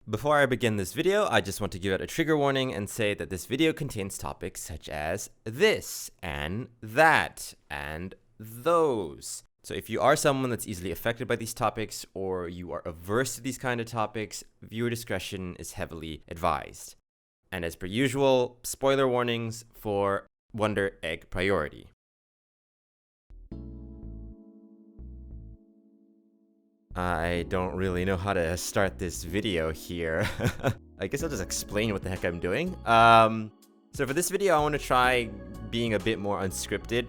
Before I begin this video, I just want to give out a trigger warning and say that this video contains topics such as this, and that, and those. So if you are someone that's easily affected by these topics, or you are averse to these kind of topics, viewer discretion is heavily advised. And as per usual, spoiler warnings for Wonder Egg Priority. I don't really know how to start this video here. I guess I'll just explain what the heck I'm doing. So for this video, I want to try being a bit more unscripted,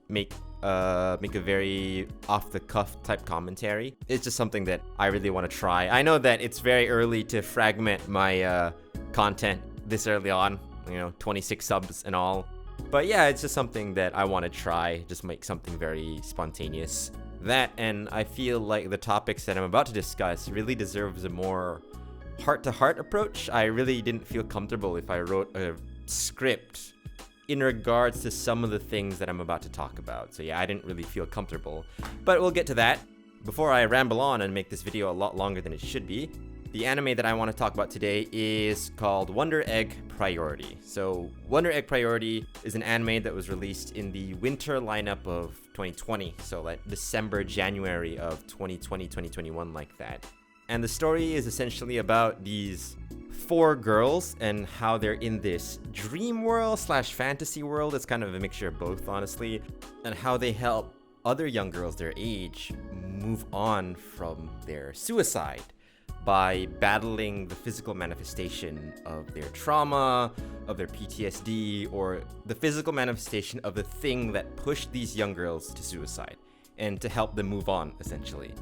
make a very off-the-cuff type commentary. It's just something that I really want to try. I know that it's very early to fragment my content this early on, 26 subs and all. But yeah, it's just something that I want to try, just make something very spontaneous. That, and I feel like the topics that I'm about to discuss really deserves a more heart-to-heart approach. I really didn't feel comfortable if I wrote a script in regards to some of the things that I'm about to talk about. So yeah, I didn't really feel comfortable, but we'll get to that. Before I ramble on and make this video a lot longer than it should be, the anime that I want to talk about today is called Wonder Egg Priority. So Wonder Egg Priority is an anime that was released in the winter lineup of 2020. So like December, January of 2020, 2021, like that. And the story is essentially about these 4 girls and how they're in this dream world / fantasy world. It's kind of a mixture of both, honestly. And how they help other young girls their age move on from their suicide by battling the physical manifestation of their trauma, of their PTSD, or the physical manifestation of the thing that pushed these young girls to suicide, and to help them move on, essentially.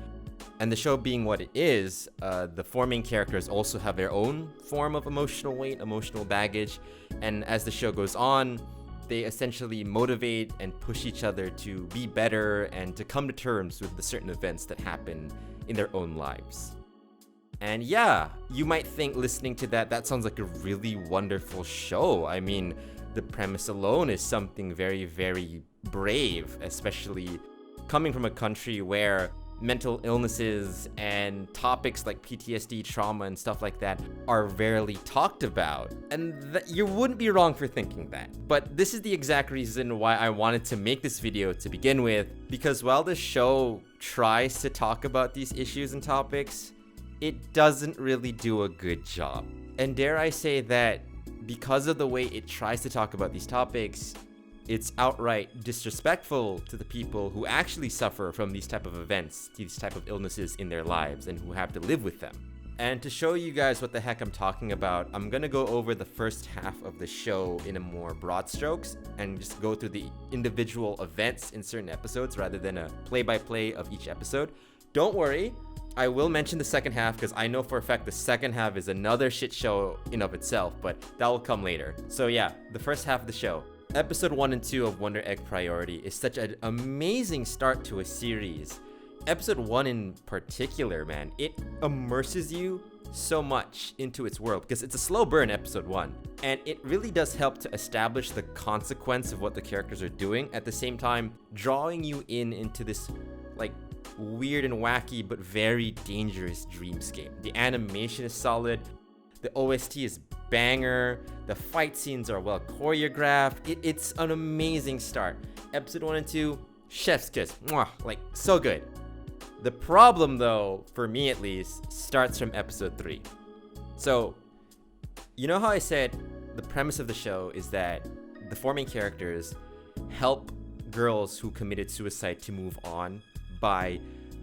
And the show being what it is, the 4 main characters also have their own form of emotional weight, emotional baggage, and as the show goes on, they essentially motivate and push each other to be better and to come to terms with the certain events that happen in their own lives. And yeah, you might think listening to that sounds like a really wonderful show. I mean, the premise alone is something very, very brave, especially coming from a country where mental illnesses and topics like PTSD, trauma, and stuff like that are rarely talked about. And you wouldn't be wrong for thinking that. But this is the exact reason why I wanted to make this video to begin with, because while the show tries to talk about these issues and topics, it doesn't really do a good job. And dare I say that because of the way it tries to talk about these topics, it's outright disrespectful to the people who actually suffer from these type of events, these type of illnesses in their lives, and who have to live with them. And to show you guys what the heck I'm talking about, I'm gonna go over the first half of the show in a more broad strokes and just go through the individual events in certain episodes rather than a play-by-play of each episode. Don't worry, I will mention the second half because I know for a fact the second half is another shit show in of itself, but that will come later. So yeah, the first half of the show. Episode 1 and 2 of Wonder Egg Priority is such an amazing start to a series. Episode 1 in particular, man, it immerses you so much into its world because it's a slow burn episode 1, and it really does help to establish the consequence of what the characters are doing, at the same time drawing you into this like weird and wacky but very dangerous dreamscape. The animation is solid, the OST is banger, the fight scenes are well choreographed. It's an amazing start. Episode 1 and 2, chef's kiss. Mwah, like so good. The problem though, for me at least, starts from episode 3. So, you know how I said the premise of the show is that the 4 main characters help girls who committed suicide to move on by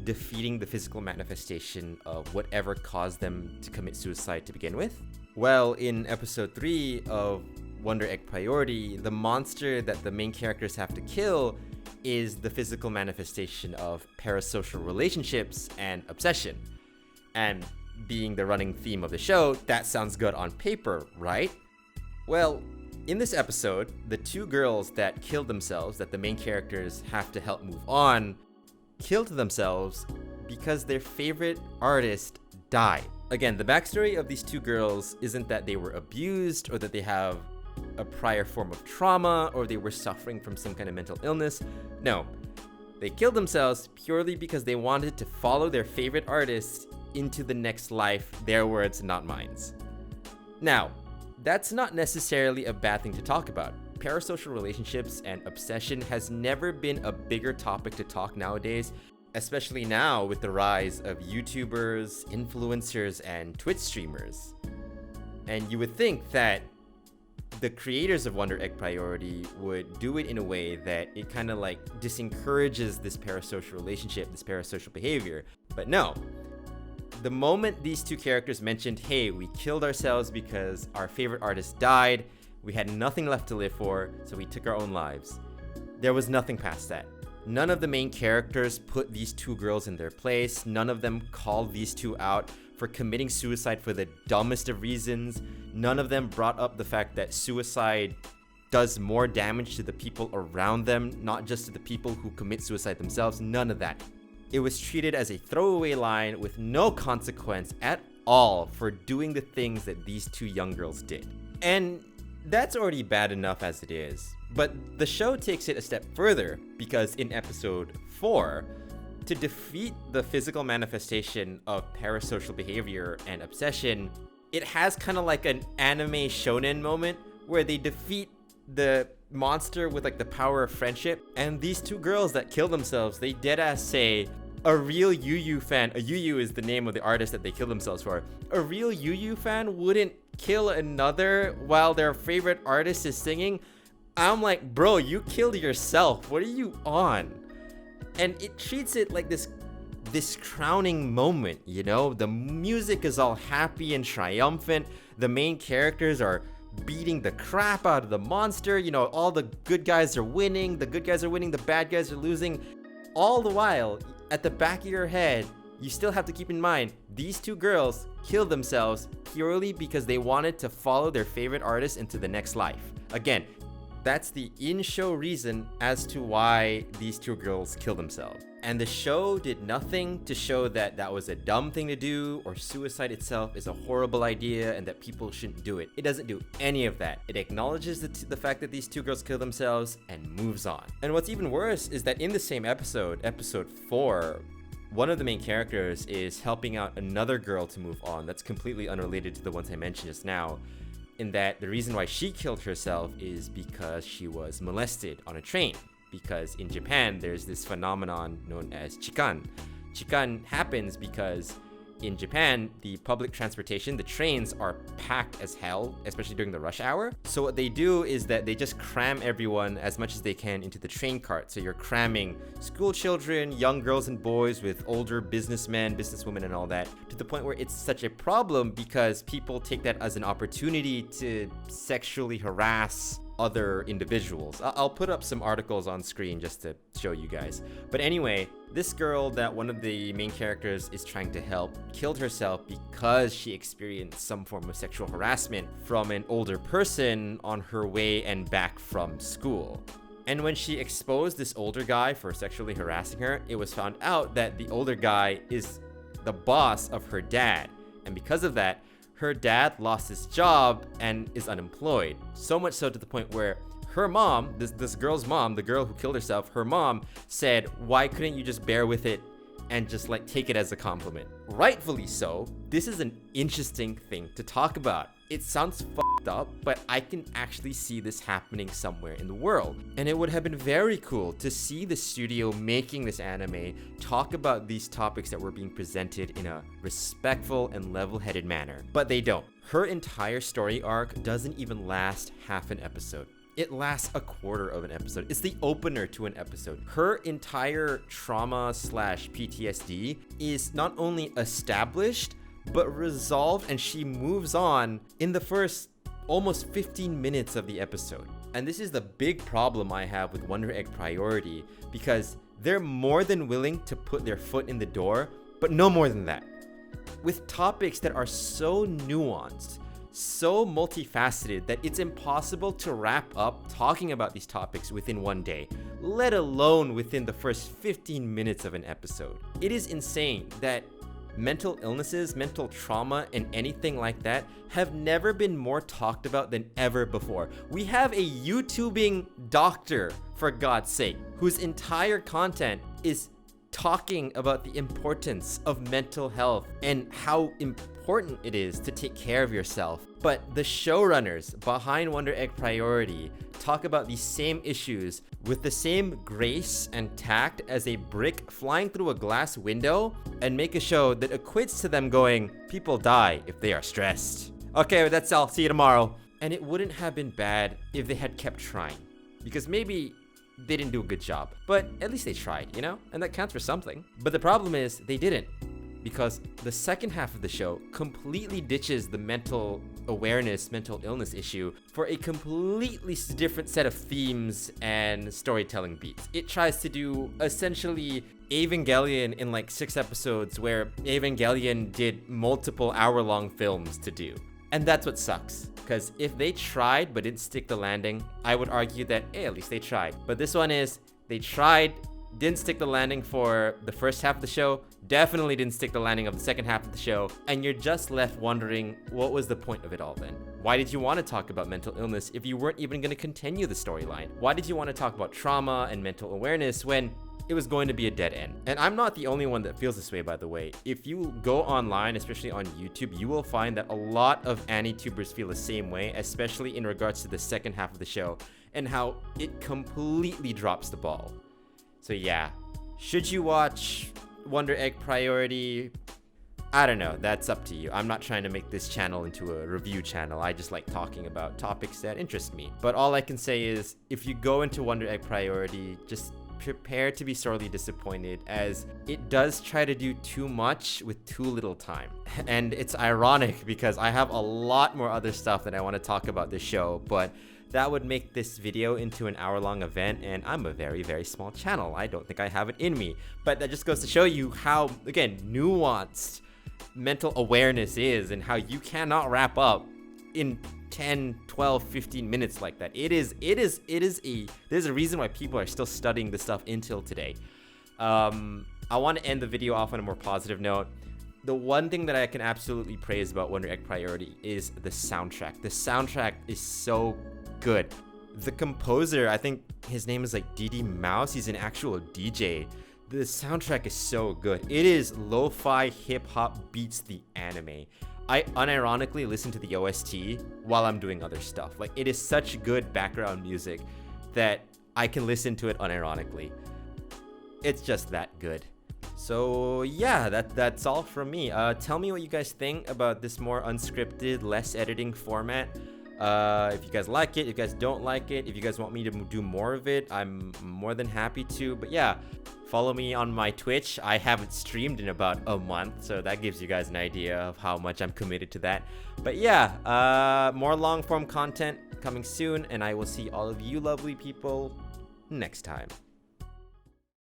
defeating the physical manifestation of whatever caused them to commit suicide to begin with? Well, in episode 3 of Wonder Egg Priority, the monster that the main characters have to kill is the physical manifestation of parasocial relationships and obsession. And being the running theme of the show, that sounds good on paper, right? Well, in this episode, the 2 girls that killed themselves, that the main characters have to help move on, killed themselves because their favorite artist died. Again, the backstory of these 2 girls isn't that they were abused or that they have a prior form of trauma or they were suffering from some kind of mental illness. No, they killed themselves purely because they wanted to follow their favorite artist into the next life. Their words, not mine. Now, that's not necessarily a bad thing to talk about. Parasocial relationships and obsession has never been a bigger topic to talk nowadays, especially now with the rise of YouTubers, influencers, and Twitch streamers. And you would think that the creators of Wonder Egg Priority would do it in a way that it kind of like disencourages this parasocial relationship, this parasocial behavior. But no. The moment these two characters mentioned, hey, we killed ourselves because our favorite artist died, we had nothing left to live for, so we took our own lives. There was nothing past that. None of the main characters put these two girls in their place. None of them called these two out for committing suicide for the dumbest of reasons. None of them brought up the fact that suicide does more damage to the people around them, not just to the people who commit suicide themselves. None of that. It was treated as a throwaway line with no consequence at all for doing the things that these two young girls did. And that's already bad enough as it is. But the show takes it a step further because in episode 4, to defeat the physical manifestation of parasocial behavior and obsession, it has kind of like an anime shonen moment where they defeat the monster with like the power of friendship. And these two girls that kill themselves, they deadass say, a real Yu Yu fan, a Yu Yu is the name of the artist that they killed themselves for, a real Yu Yu fan wouldn't kill another while their favorite artist is singing. I'm like, bro, you killed yourself. What are you on? And it treats it like this crowning moment, you know? The music is all happy and triumphant. The main characters are beating the crap out of the monster. You know, all the good guys are winning. The good guys are winning. The bad guys are losing. All the while, at the back of your head, you still have to keep in mind, these two girls killed themselves purely because they wanted to follow their favorite artist into the next life. Again, that's the in-show reason as to why these two girls killed themselves. And the show did nothing to show that that was a dumb thing to do or suicide itself is a horrible idea and that people shouldn't do it. It doesn't do any of that. It acknowledges the fact that these two girls killed themselves and moves on. And what's even worse is that in the same episode, episode 4, one of the main characters is helping out another girl to move on that's completely unrelated to the ones I mentioned just now, in that the reason why she killed herself is because she was molested on a train. Because in Japan, there's this phenomenon known as chikan. Chikan happens because in Japan, the public transportation, the trains are packed as hell, especially during the rush hour. So what they do is that they just cram everyone as much as they can into the train cart. So you're cramming school children, young girls and boys with older businessmen, businesswomen and all that, to the point where it's such a problem because people take that as an opportunity to sexually harass other individuals. I'll put up some articles on screen just to show you guys. But anyway, this girl that one of the main characters is trying to help killed herself because she experienced some form of sexual harassment from an older person on her way and back from school. And when she exposed this older guy for sexually harassing her, it was found out that the older guy is the boss of her dad. And because of that, her dad lost his job and is unemployed. So much so to the point where her mom, this girl's mom, the girl who killed herself, her mom said, why couldn't you just bear with it and just like take it as a compliment? Rightfully so. This is an interesting thing to talk about. It sounds fucked up, but I can actually see this happening somewhere in the world. And it would have been very cool to see the studio making this anime talk about these topics that were being presented in a respectful and level-headed manner. But they don't. Her entire story arc doesn't even last half an episode. It lasts a quarter of an episode. It's the opener to an episode. Her entire trauma/PTSD is not only established, but resolved, and she moves on in the first almost 15 minutes of the episode. And this is the big problem I have with Wonder Egg Priority, because they're more than willing to put their foot in the door, but no more than that. With topics that are so nuanced, so multifaceted, that it's impossible to wrap up talking about these topics within one day, let alone within the first 15 minutes of an episode. It is insane that mental illnesses, mental trauma, and anything like that have never been more talked about than ever before. We have a YouTubing doctor, for God's sake, whose entire content is talking about the importance of mental health and how important it is to take care of yourself. But the showrunners behind Wonder Egg Priority talk about these same issues with the same grace and tact as a brick flying through a glass window, and make a show that equates to them going, people die if they are stressed. Okay, that's all. See you tomorrow. And it wouldn't have been bad if they had kept trying, because maybe they didn't do a good job, but at least they tried, you know? And that counts for something. But the problem is they didn't, because the second half of the show completely ditches the mental awareness, mental illness issue for a completely different set of themes and storytelling beats. It tries to do essentially Evangelion in like 6 episodes, where Evangelion did multiple hour-long films to do. And that's what sucks, because if they tried but didn't stick the landing, I would argue that, hey, at least they tried. But this one is, they tried, didn't stick the landing for the first half of the show, definitely didn't stick the landing of the second half of the show, and you're just left wondering, what was the point of it all then? Why did you want to talk about mental illness if you weren't even going to continue the storyline? Why did you want to talk about trauma and mental awareness when it was going to be a dead end? And I'm not the only one that feels this way, by the way. If you go online, especially on YouTube, you will find that a lot of Anitubers feel the same way, especially in regards to the second half of the show and how it completely drops the ball. So yeah, should you watch Wonder Egg Priority? I don't know, that's up to you. I'm not trying to make this channel into a review channel. I just like talking about topics that interest me. But all I can say is, if you go into Wonder Egg Priority, just prepare to be sorely disappointed, as it does try to do too much with too little time. And it's ironic because I have a lot more other stuff that I want to talk about this show, but that would make this video into an hour-long event, and I'm a very, very small channel. I don't think I have it in me. But that just goes to show you how, again, nuanced mental awareness is, and how you cannot wrap up in 10, 12, 15 minutes like that. There's a reason why people are still studying this stuff until today. I want to end the video off on a more positive note. The one thing that I can absolutely praise about Wonder Egg Priority is the soundtrack. The soundtrack is so good. The composer, I think his name is like DD Mouse. He's an actual DJ. The soundtrack is so good. It is lo-fi hip-hop beats the anime. I unironically listen to the OST while I'm doing other stuff. Like, it is such good background music that I can listen to it unironically. It's just that good. So yeah, that's all from me. Tell me what you guys think about this more unscripted, less editing format. If you guys like it, if you guys don't like it, if you guys want me to do more of it, I'm more than happy to. But yeah, follow me on my Twitch. I haven't streamed in about a month, so that gives you guys an idea of how much I'm committed to that. But yeah, more long form content coming soon, and I will see all of you lovely people next time.